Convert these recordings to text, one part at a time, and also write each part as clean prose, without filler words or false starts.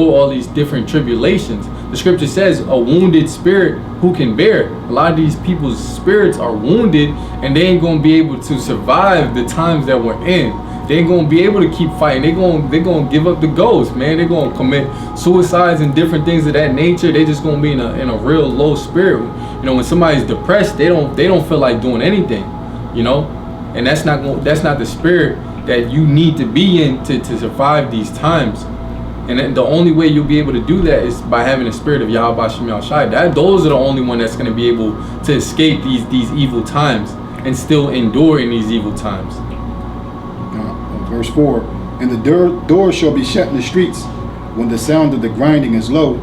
all these different tribulations. The scripture says a wounded spirit who can bear it. A lot of these people's spirits are wounded and they ain't gonna be able to survive the times that we're in. They ain't gonna be able to keep fighting. They're gonna give up the ghost, man. They're gonna commit suicides and different things of that nature. They just gonna be in a real low spirit. You know, when somebody's depressed, they don't feel like doing anything. You know, and that's not the spirit that you need to be in to survive these times. And then the only way you'll be able to do that is by having the spirit of Yahweh Shem Yahushai. Those are the only one that's going to be able to escape these evil times and still endure in these evil times. Verse 4, and the door shall be shut in the streets when the sound of the grinding is low,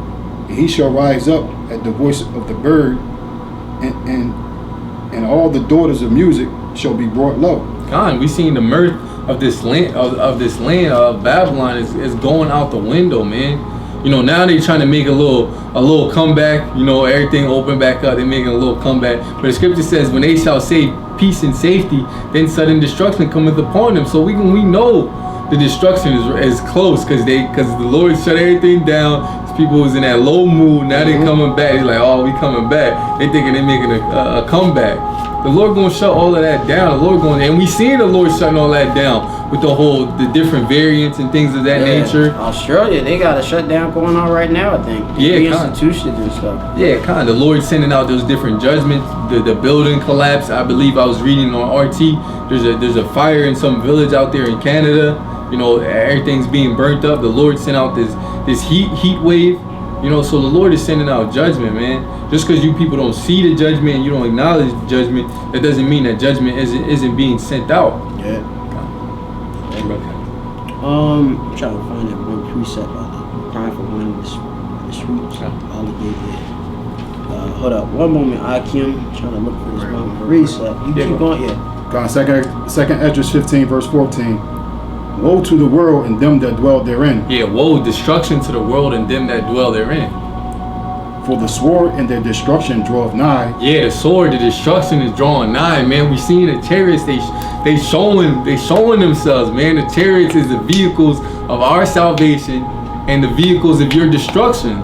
and he shall rise up at the voice of the bird, and all the daughters of music shall be brought low. God, we seen the mirth of this land of Babylon is going out the window, man. You know, now they're trying to make a little comeback. You know, everything open back up. They're making a little comeback. But the scripture says, when they shall say peace and safety, then sudden destruction cometh upon them. So we know the destruction is close because the Lord shut everything down. People was in that low mood. Now they coming back. They're like, oh, we coming back. They thinking they making a comeback. The Lord gonna shut all of that down. The Lord and we seen the Lord shutting all that down with the different variants and things of that nature. Australia, they got a shutdown going on right now, I think. Yeah, institutions and stuff. Yeah, kind of. The Lord sending out those different judgments. The building collapse. I believe I was reading on RT. There's a fire in some village out there in Canada. You know, everything's being burnt up. The Lord sent out this heat wave. You know, so the Lord is sending out judgment, man. Just because you people don't see the judgment and you don't acknowledge the judgment, that doesn't mean that judgment isn't being sent out. Yeah. I'm trying to find that one precept crying for one in the streets. All he did there. Hold up, one moment, Akim. Trying to look for this one precept. You keep going, yeah. God, second Esdras 15, verse 14. Woe to the world and them that dwell therein. Yeah, woe, destruction to the world and them that dwell therein. For the sword and their destruction draweth nigh. Yeah, the sword, the destruction is drawing nigh, man. We seen the chariots, they showing themselves, man. The chariots is the vehicles of our salvation and the vehicles of your destruction.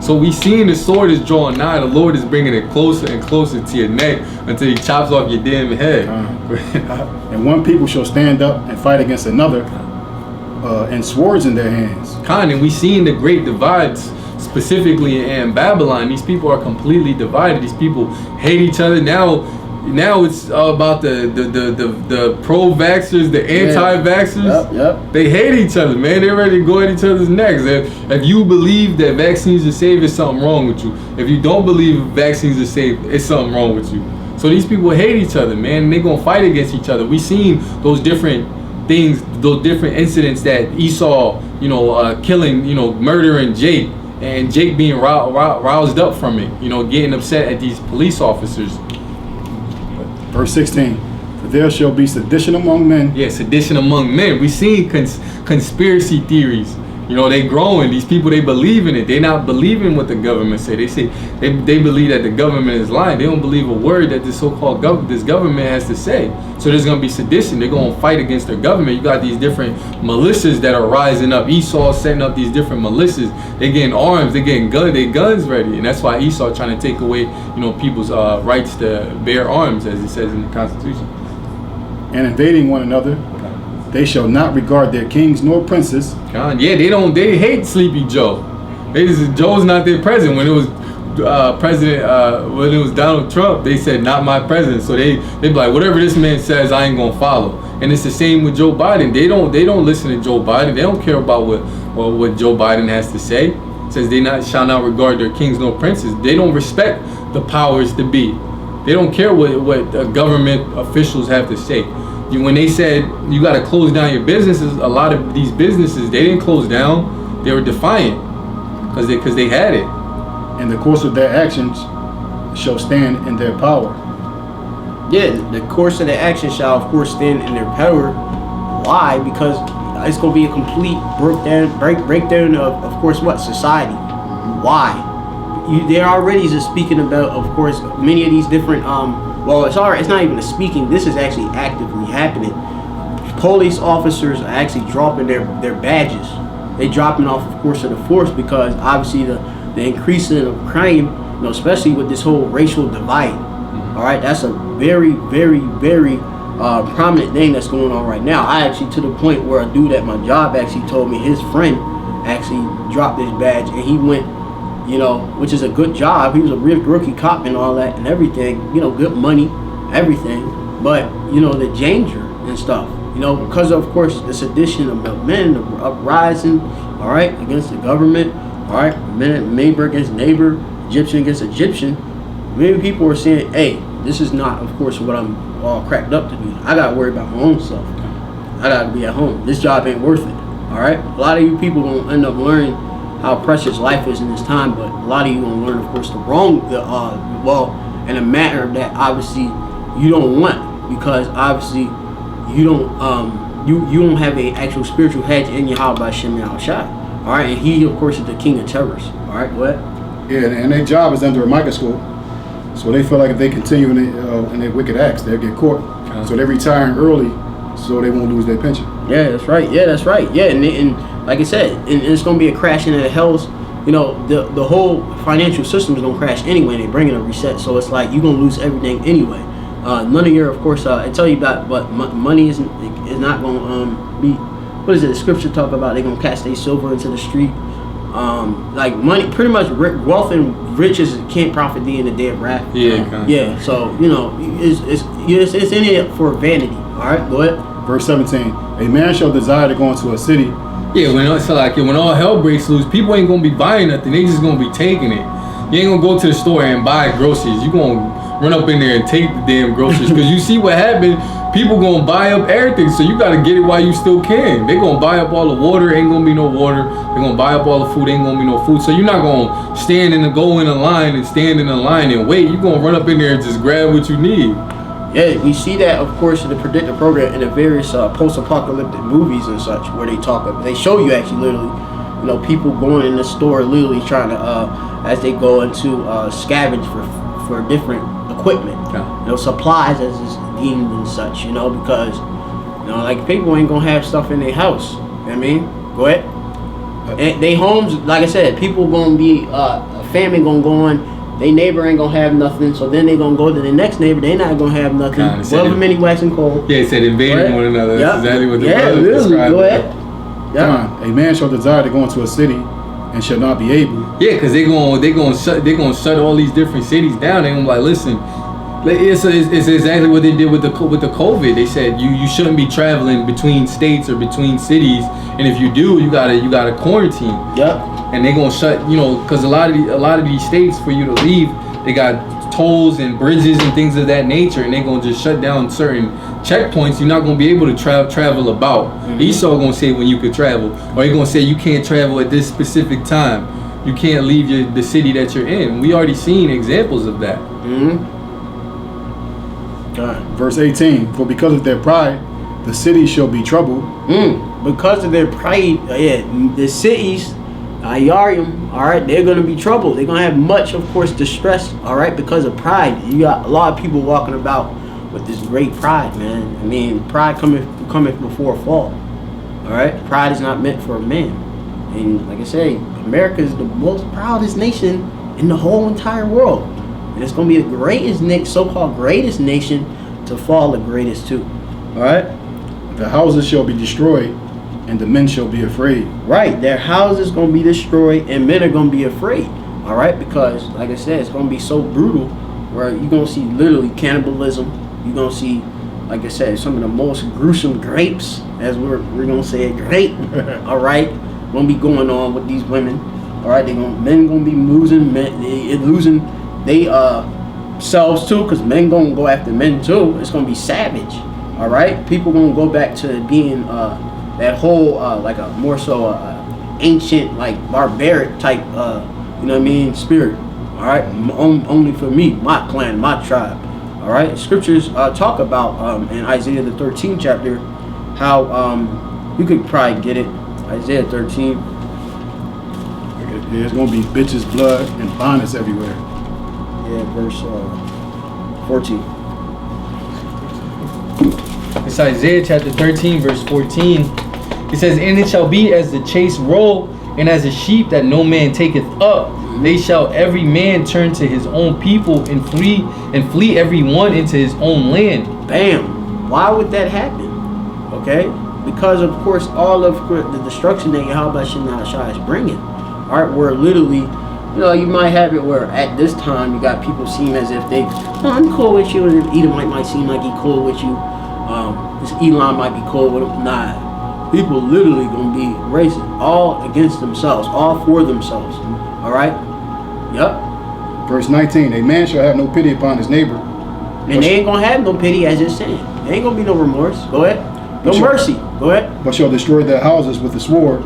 So we seen the sword is drawing nigh. The Lord is bringing it closer and closer to your neck until he chops off your damn head. And one people shall stand up and fight against another, and swords in their hands. And we seen the great divides specifically in Babylon. These people are completely divided. These people hate each other. Now it's about the pro-vaxxers, the anti-vaxxers. Yep. They hate each other, man. They're ready to go at each other's necks. If you believe that vaccines are safe, it's something wrong with you. If you don't believe vaccines are safe, it's something wrong with you. So these people hate each other, man. And they're gonna fight against each other. We seen those different things, those different incidents that Esau, killing, murdering Jake, and Jake being roused up from it, getting upset at these police officers. Verse 16, for there shall be sedition among men. Yeah, sedition among men. We seen conspiracy theories. They growing. These people, they believe in it. They not believing what the government say. They say they believe that the government is lying. They don't believe a word that this so-called this government has to say. So there's gonna be sedition. They're gonna fight against their government. You got these different militias that are rising up. Esau setting up these different militias. They getting arms. They getting guns ready, and that's why Esau trying to take away people's rights to bear arms, as it says in the Constitution. And invading one another. They shall not regard their kings nor princes. Yeah, they hate Sleepy Joe. Joe's not their president. When it was when it was Donald Trump, they said not my president. So they be like, whatever this man says, I ain't gonna follow. And it's the same with Joe Biden. They don't listen to Joe Biden. They don't care about what Joe Biden has to say. It says they shall not regard their kings nor princes. They don't respect the powers to be. They don't care what government officials have to say. When they said you got to close down your businesses, a lot of these businesses, they didn't close down. They were defiant because they had it. And the course of their actions shall stand in their power. Yeah, the course of their actions shall of course stand in their power. Why? Because it's going to be a complete breakdown of course, what? Society. Why? They're already just speaking about, of course, many of these different it's not even a speaking. This is actually actively happening. Police officers are actually dropping their badges. they dropping off, of course, of the force because obviously the increasing of crime, especially with this whole racial divide. All right, that's a very, very, very prominent thing that's going on right now. I actually, to the point where a dude at my job actually told me his friend actually dropped his badge and he went, which is a good job. He was a real rookie cop and all that and everything, good money, everything. But, the danger and stuff, because of course the sedition of men, the uprising, all right, against the government, all right, neighbor against neighbor, Egyptian against Egyptian. Many people are saying, hey, this is not, of course, what I'm all cracked up to do. I got to worry about my own stuff. I got to be at home. This job ain't worth it. All right? A lot of you people going to end up learning how precious life is in this time, but a lot of you going to learn, of course, in a manner that obviously you don't want, because obviously you don't you don't have a actual spiritual hedge in your house by Shem Shai. All right? And he, of course, is the king of terrors. All right? Go ahead. Yeah, and their job is under a microscope. So they feel like if they continue in their wicked acts, they'll get caught. So they're retiring early so they won't lose their pension. Yeah, that's right. Yeah, and like I said, and it's going to be a crashing of the hells. The whole financial system is going to crash anyway. They bring in a reset. So it's like you're going to lose everything anyway. None of your, of course, I tell you about, but money is not going to be, what is it, the scripture talk about, they're going to cast their silver into the street. Like money, pretty much wealth and riches can't profit thee in the day of wrath. Yeah. So it's in it for vanity. All right, go ahead. Verse 17: a man shall desire to go into a city. Yeah, when all hell breaks loose, people ain't gonna be buying nothing. They just gonna be taking it. You ain't gonna go to the store and buy groceries. You gonna run up in there and take the damn groceries because you see what happened. People gonna buy up everything, so you gotta get it while you still can. They gonna buy up all the water, ain't gonna be no water. They gonna buy up all the food, ain't gonna be no food. So you're not gonna go in a line and wait. You gonna run up in there and just grab what you need. Yeah, we see that, of course, in the predictive program in the various post-apocalyptic movies and such, where they show you actually literally, people going in the store literally trying to, as they go into scavenge for different equipment, supplies as is deemed and such, because, like people ain't gonna have stuff in their house. You know what I mean? Go ahead. And they homes, like I said, people gonna be, a family gonna go on. They neighbor ain't gonna have nothing, so then they gonna go to the next neighbor. They not gonna have nothing. However many waxing cold. Yeah, it said invading one another. That's exactly what the brother described. Go ahead. A man shall desire to go into a city and shall not be able. Yeah, because they gonna shut all these different cities down. They gonna be like, listen, it's exactly what they did with the COVID. They said you shouldn't be traveling between states or between cities, and if you do, you gotta quarantine. Yep. And they gonna shut, because a lot of these states, for you to leave, they got tolls and bridges and things of that nature, and they gonna just shut down certain checkpoints. You're not gonna be able to travel about. Mm-hmm. Esau gonna say when you could travel, or he gonna say you can't travel at this specific time. You can't leave the city that you're in. We already seen examples of that. Mm-hmm. Verse 18: for because of their pride, the cities shall be troubled. Because of their pride, the cities. Ayarim, all right, they're gonna be troubled. They're gonna have much, of course, distress, all right, because of pride. You got a lot of people walking about with this great pride, man. I mean, pride cometh before a fall, all right. Pride is not meant for a man, and like I say, America is the most proudest nation in the whole entire world, and it's gonna be the greatest, so-called greatest nation to fall the greatest too, all right. The houses shall be destroyed, and the men shall be afraid. Right, their houses gonna be destroyed, and men are gonna be afraid. All right, because like I said, it's gonna be so brutal, where you're gonna see literally cannibalism. You're gonna see, like I said, some of the most gruesome rapes, as we're gonna say it, rape. All right, gonna be going on with these women. All right, men gonna be losing they selves too, because men gonna go after men too. It's gonna be savage. All right, people gonna go back to being that whole like a more so ancient, like barbaric type spirit. All right, only for me, my clan, my tribe. All right, scriptures talk about in Isaiah the 13th chapter how you could probably get it. Isaiah 13. There's gonna be bitches, blood, and bonnets everywhere. Yeah, verse 14. It's Isaiah chapter 13, verse 14. It says, and it shall be as the chase roll, and as a sheep that no man taketh up. They shall every man turn to his own people and flee every one into his own land. Bam. Why would that happen? Okay? Because of course all of the destruction that Yahweh Shai is bringing. Alright, where literally, you might have it where at this time you got people seem as if they, I'm cool with you, and Edomite might seem like he cool with you. This Elon might be cool with him. Nah. People literally gonna be racing all against themselves, all for themselves. Alright? Yep. Verse 19, a man shall have no pity upon his neighbor. And they ain't gonna have no pity, as it's saying. There ain't gonna be no remorse. Go ahead. No mercy. Go ahead. But shall destroy their houses with the sword,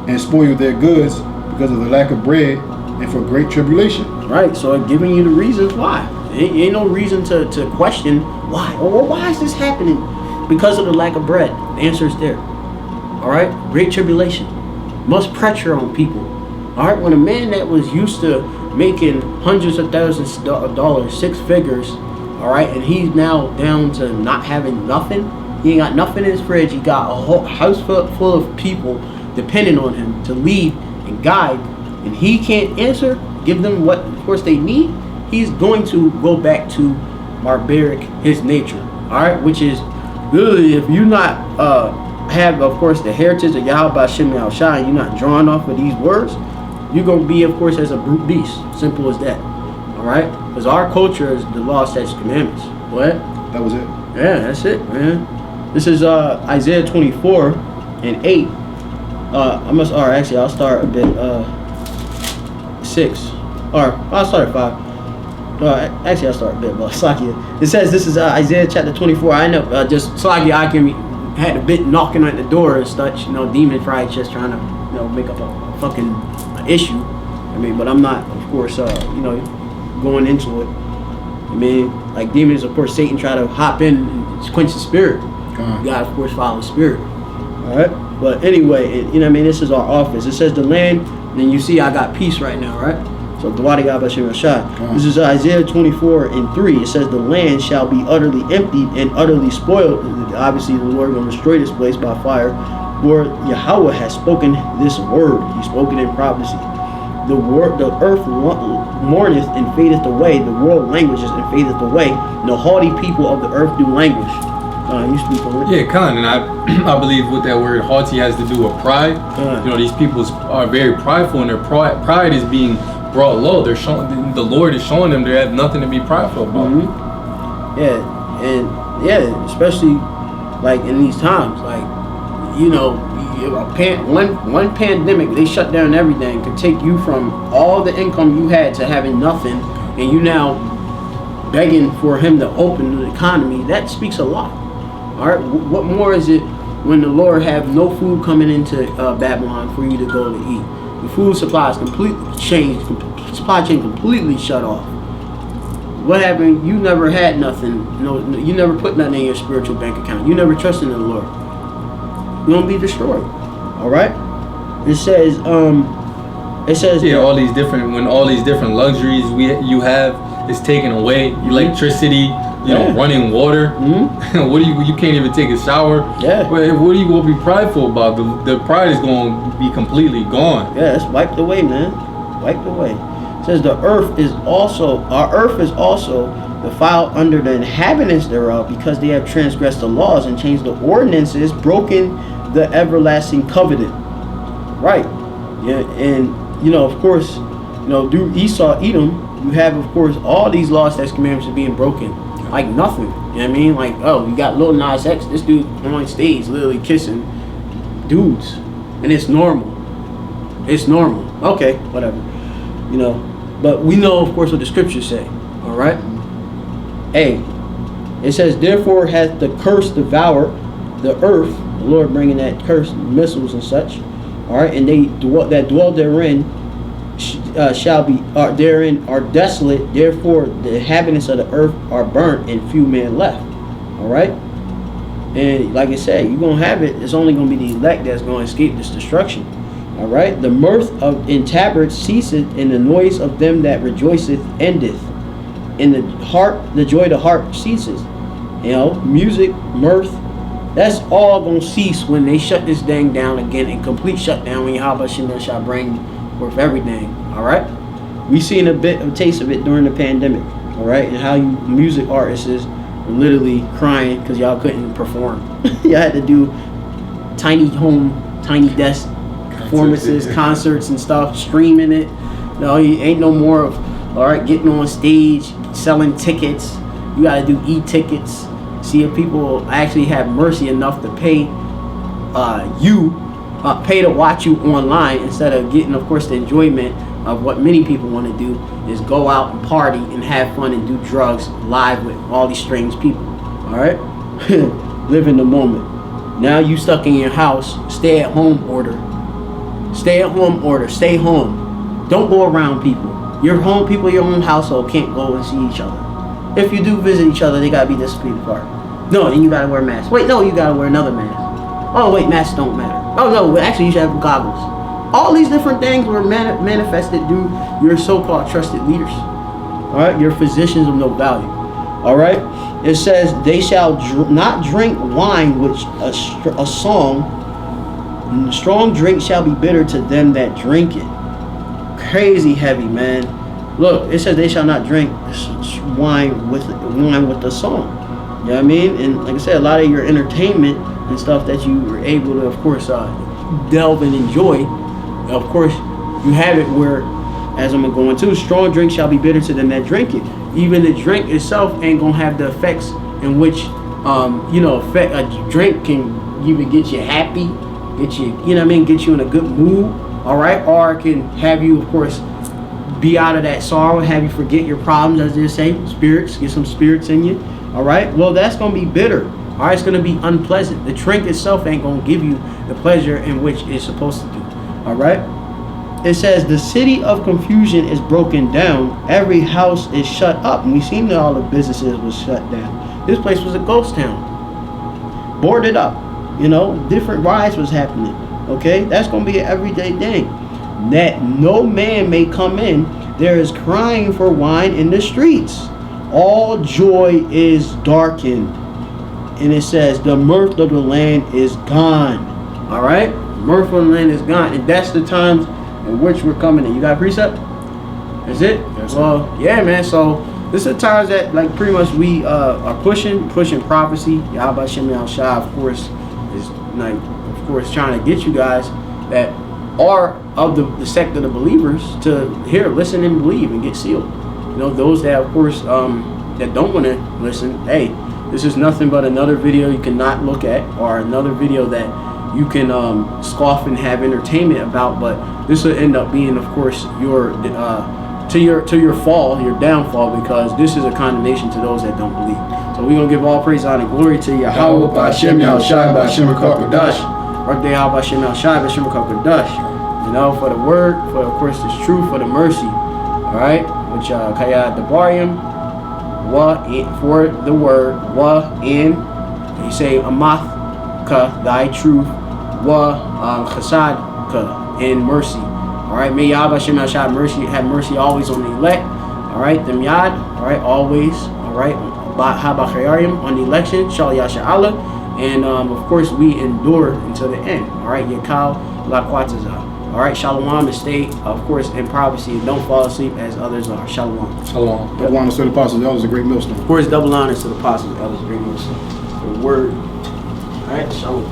and spoil their goods because of the lack of bread and for great tribulation. Right, so I'm giving you the reasons why. Ain't no reason to question why. Or why is this happening? Because of the lack of bread. The answer is there. Alright? Great tribulation. Must pressure on people. Alright, when a man that was used to making hundreds of thousands of dollars, 6 figures, alright, and he's now down to not having nothing. He ain't got nothing in his fridge. He got a whole house full of people depending on him to lead and guide, and he can't give them what of course they need. He's going to go back to barbaric, his nature. Alright, which is really, if you not have of course the heritage of Yahweh Shem Shai, you're not drawing off of these words, you're going to be, of course, as a brute beast. Simple as that. Alright? Because our culture is the law, statutes, commandments. What? That was it. Yeah, that's it, man. This is Isaiah 24 and 8. I'll start a bit 6. Or I'll start at 5. I'll start a bit, but Slakia. It says, this is Isaiah chapter 24. I know, just Slakia, I can had a bit knocking at the door and such, demon fried just trying to, make up a fucking issue. I mean, but I'm not, of course, going into it. I mean, like demons, of course, Satan try to hop in and quench the spirit. You gotta, of course, follow the spirit. Alright? But anyway, this is our office. It says the land, and you see I got peace right now, right? So, Dawadi Gabba Shem Shai. This is Isaiah 24 and 3. It says the land shall be utterly emptied and utterly spoiled. Obviously, the Lord will destroy this place by fire. For Yahweh has spoken this word. He spoke it in prophecy. The earth mourneth and fadeth away. The world languishes and fadeth away. And the haughty people of the earth do languish. You speak on it? Yeah, Khan, and I believe what that word haughty has to do with pride. These people are very prideful, and their pride is being brought low. They're showing, the Lord is showing them they have nothing to be prideful about. Especially like in these times, like one pandemic, they shut down everything, could take you from all the income you had to having nothing, and you now begging for him to open the economy. That speaks a lot. All right, what more is it when the Lord have no food coming into Babylon for you to go to eat? The food supply is completely changed, supply chain completely shut off. What happened? You never had nothing. You never put nothing in your spiritual bank account. You never trusted in the Lord. You're gonna be destroyed. All right. It says all these different luxuries you have is taken away. Electricity. Running water. What you can't even take a shower. Yeah. What are you gonna be prideful about? The pride is gonna be completely gone. Yeah, it's wiped away, man. Wiped away. It says our earth is also defiled under the inhabitants thereof, because they have transgressed the laws and changed the ordinances, broken the everlasting covenant. Right. Yeah, and of course, through Esau, Edom, you have of course all these laws, statutes, commandments are being broken. Like nothing. You know what I mean? Like, you got Lil Nas X, this dude on stage literally kissing dudes. And it's normal. It's normal. Okay, whatever. But we know, of course, what the scriptures say. Alright? Hey, it says, therefore hath the curse devoured the earth, the Lord bringing that curse, missiles and such. Alright, and they that dwell therein therein are desolate. Therefore the inhabitants of the earth are burnt, and few men left. All right, and like I said, you're gonna have it. It's only gonna be the elect that's gonna escape this destruction. All right, the mirth in tabrets ceaseth, and the noise of them that rejoiceth endeth. In the joy of the harp ceases. Music, mirth, That's all gonna cease when they shut this thing down again, in complete shutdown, when Yahweh Shemel shall bring forth everything. All right, we seen a taste of it during the pandemic. All right, and how you music artists were literally crying because y'all couldn't perform. Y'all had to do tiny desk performances, concerts and stuff, streaming it. No, you ain't no more of, all right, getting on stage, selling tickets. You got to do e-tickets. See if people actually have mercy enough to pay pay to watch you online, instead of getting, of course, the enjoyment of what many people want to do is go out and party and have fun and do drugs live with all these strange people. All right, live in the moment. Now you stuck in your house. Stay at home order. Stay at home order. Stay home. Don't go around people. Your home people, your own household can't go and see each other. If you do visit each other, they gotta be 6 feet apart. No, then you gotta wear a mask. Wait, no, you gotta wear another mask. Oh wait, masks don't matter. Oh no, actually you should have goggles. All these different things were manifested through your so-called trusted leaders. All right, your physicians of no value. All right, it says they shall not drink wine with a song. Strong drink shall be bitter to them that drink it. Crazy heavy, man. Look, it says they shall not drink wine with a song. You know what I mean? And like I said, a lot of your entertainment and stuff that you were able to, of course, delve and enjoy, of course, you have it where, as I'm going to, strong drink shall be bitter to them that drink it. Even the drink itself ain't gonna have the effects in which, effect a drink can even get you happy, get you, you know what I mean, get you in a good mood, all right, or it can have you, of course, be out of that sorrow and have you forget your problems, as they say, spirits, get some spirits in you, all right. Well, that's gonna be bitter. All right, it's gonna be unpleasant. The drink itself ain't gonna give you the pleasure in which it's supposed to do. All right. It says the city of confusion is broken down. Every house is shut up, and we seen that all the businesses was shut down. This place was a ghost town, boarded up. You know, different riots was happening. Okay, that's gonna be an everyday thing. That no man may come in. There is crying for wine in the streets. All joy is darkened. And it says the mirth of the land is gone. All right, mirth of the land is gone, and that's the times in which we're coming in. You got a precept? Is it? Yes, well, yeah, man. So this is the times that, like, pretty much we are pushing prophecy. Yahweh Shem Shai, of course, is like, of course, trying to get you guys that are of the sect of the believers to hear, listen, and believe and get sealed. You know, those that, of course, that don't want to listen, hey, this is nothing but another video you cannot look at, or another video that you can scoff and have entertainment about. But this will end up being, of course, your to your fall, your downfall, because this is a condemnation to those that don't believe. So we're gonna give all praise, honor, and glory to Yahweh B'Shem Yahushai B'Shem HaKadosh. Birthday Yahweh B'Shem Yahushai B'Shem HaKadosh. You know, for the word, for, of course, this truth, for the mercy. All right, which Kayat Debarium. For the word, in, you say amath ka, thy truth, chasad ka, in mercy. All right, may Yahweh Shem Yahshua mercy, have mercy always on the elect. All right, them yad, all right, always, all right, on the election, shal Yasha Allah, and of course we endure until the end. All right, yakal la kwataza. All right, shalom, and stay, of course, in privacy, and don't fall asleep as others are. Shalom. Shalom. Double honors to the apostles, elders, a great millstone. Of course, double honors to the apostles, elders, great millstone. For the word. All right, shalom.